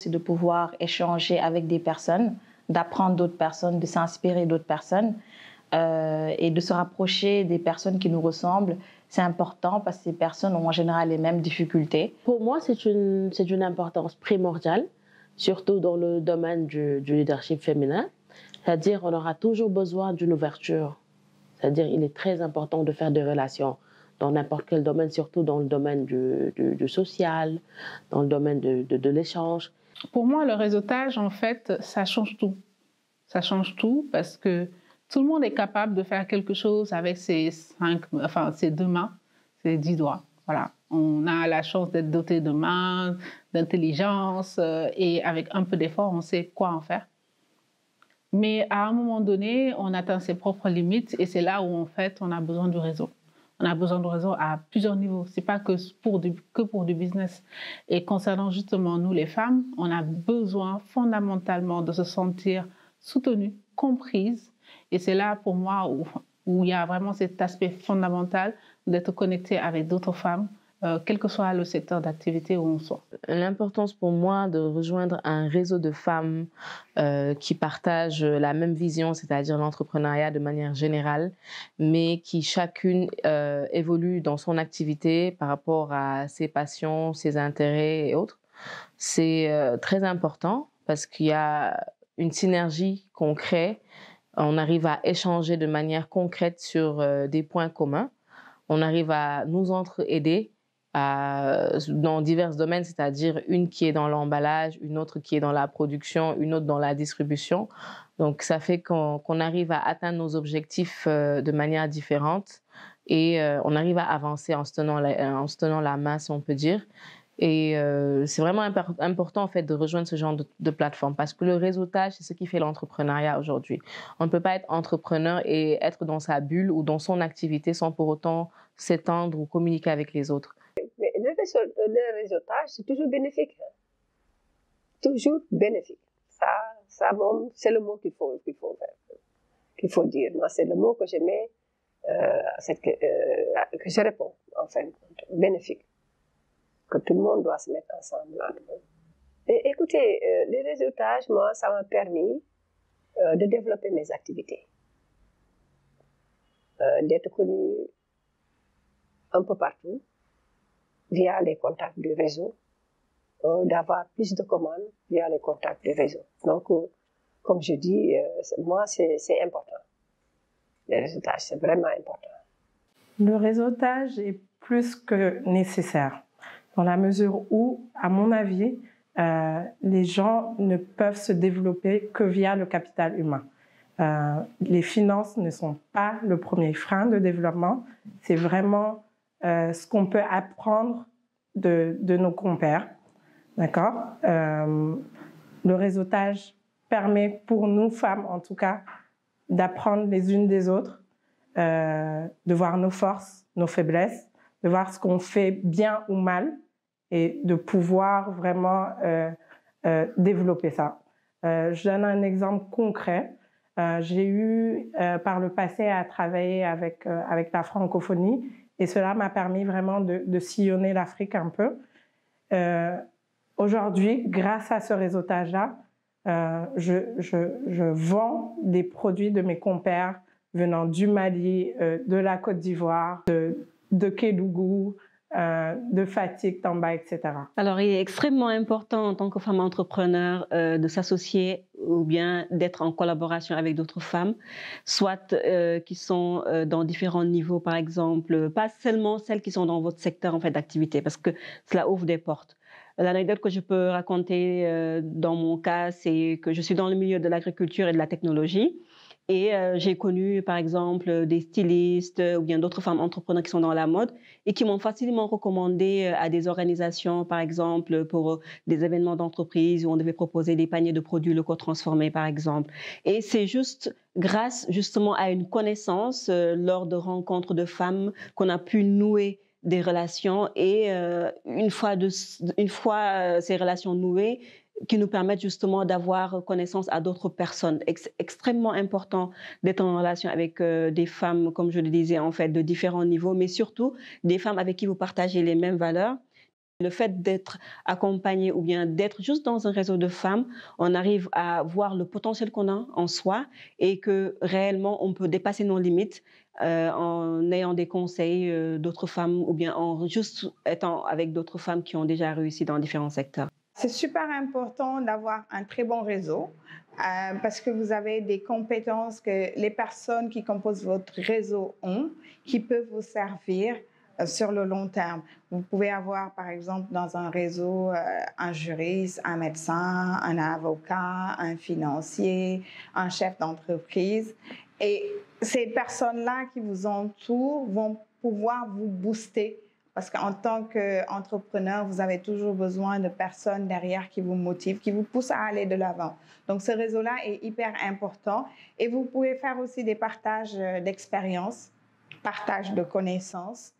c'est de pouvoir échanger avec des personnes, d'apprendre d'autres personnes, de s'inspirer d'autres personnes et de se rapprocher des personnes qui nous ressemblent. C'est important parce que ces personnes ont en général les mêmes difficultés. Pour moi, c'est d'une importance primordiale, surtout dans le domaine du leadership féminin. C'est-à-dire qu'on aura toujours besoin d'une ouverture. C'est-à-dire qu'il est très important de faire des relations dans n'importe quel domaine, surtout dans le domaine du social, dans le domaine de l'échange. Pour moi, le réseautage, en fait, ça change tout. Ça change tout parce que tout le monde est capable de faire quelque chose avec ses deux mains, ses 10 doigts. Voilà. On a la chance d'être doté de mains, d'intelligence et avec un peu d'effort, on sait quoi en faire. Mais à un moment donné, on atteint ses propres limites et c'est là où, en fait, on a besoin du réseau. On a besoin du réseau à plusieurs niveaux. Ce n'est pas que pour du business. Et concernant justement nous, les femmes, on a besoin fondamentalement de se sentir soutenues, comprises. Et c'est là, pour moi, où il y a vraiment cet aspect fondamental d'être connecté avec d'autres femmes, quel que soit le secteur d'activité où on soit. L'importance pour moi de rejoindre un réseau de femmes qui partagent la même vision, c'est-à-dire l'entrepreneuriat de manière générale, mais qui chacune évolue dans son activité par rapport à ses passions, ses intérêts et autres. C'est très important parce qu'il y a une synergie qu'on crée. On arrive à échanger de manière concrète sur des points communs. On arrive à nous entraider dans divers domaines, c'est-à-dire une qui est dans l'emballage, une autre qui est dans la production, une autre dans la distribution. Donc, ça fait qu'on arrive à atteindre nos objectifs de manière différente et on arrive à avancer en se tenant la main, si on peut dire. Et c'est vraiment important en fait de rejoindre ce genre de plateforme parce que le réseautage, c'est ce qui fait l'entrepreneuriat aujourd'hui. On ne peut pas être entrepreneur et être dans sa bulle ou dans son activité sans pour autant s'étendre ou communiquer avec les autres. Mais le réseautage, c'est toujours bénéfique. Toujours bénéfique. Ça c'est le mot qu'il faut dire. Moi, c'est le mot que je mets, que je réponds, enfin, bénéfique. Que tout le monde doit se mettre ensemble. Et écoutez, les réseautages, moi, ça m'a permis de développer mes activités, d'être connue un peu partout, via les contacts du réseau, d'avoir plus de commandes via les contacts du réseau. Donc, comme je dis, moi, c'est important. Les réseautages, c'est vraiment important. Le réseautage est plus que nécessaire, dans la mesure où, à mon avis, les gens ne peuvent se développer que via le capital humain. Les finances ne sont pas le premier frein de développement, c'est vraiment ce qu'on peut apprendre de nos compères, d'accord? Le réseautage permet pour nous, femmes en tout cas, d'apprendre les unes des autres, de voir nos forces, nos faiblesses, de voir ce qu'on fait bien ou mal et de pouvoir vraiment développer ça. Je donne un exemple concret. J'ai eu par le passé à travailler avec la francophonie et cela m'a permis vraiment de sillonner l'Afrique un peu. Aujourd'hui, grâce à ce réseautage-là, je vends des produits de mes compères venant du Mali, de la Côte d'Ivoire, de Kédougou, de Fatick, Tamba, etc. Alors, il est extrêmement important en tant que femme entrepreneur de s'associer ou bien d'être en collaboration avec d'autres femmes, soit qui sont dans différents niveaux, par exemple, pas seulement celles qui sont dans votre secteur en fait, d'activité, parce que cela ouvre des portes. L'anecdote que je peux raconter dans mon cas, c'est que je suis dans le milieu de l'agriculture et de la technologie. Et j'ai connu, par exemple, des stylistes ou bien d'autres femmes entrepreneurs qui sont dans la mode et qui m'ont facilement recommandé à des organisations, par exemple, pour des événements d'entreprise où on devait proposer des paniers de produits locaux transformés, par exemple. Et c'est juste grâce, justement, à une connaissance lors de rencontres de femmes qu'on a pu nouer des relations et une fois ces relations nouées, qui nous permettent justement d'avoir connaissance à d'autres personnes. Extrêmement important d'être en relation avec des femmes, comme je le disais, en fait, de différents niveaux, mais surtout des femmes avec qui vous partagez les mêmes valeurs, Le fait d'être accompagné ou bien d'être juste dans un réseau de femmes, on arrive à voir le potentiel qu'on a en soi et que réellement on peut dépasser nos limites en ayant des conseils d'autres femmes ou bien en juste étant avec d'autres femmes qui ont déjà réussi dans différents secteurs. C'est super important d'avoir un très bon réseau parce que vous avez des compétences que les personnes qui composent votre réseau ont, qui peuvent vous servir sur le long terme. Vous pouvez avoir, par exemple, dans un réseau, un juriste, un médecin, un avocat, un financier, un chef d'entreprise. Et ces personnes-là qui vous entourent vont pouvoir vous booster. Parce qu'en tant qu'entrepreneur, vous avez toujours besoin de personnes derrière qui vous motivent, qui vous poussent à aller de l'avant. Donc, ce réseau-là est hyper important. Et vous pouvez faire aussi des partages d'expériences, partages de connaissances.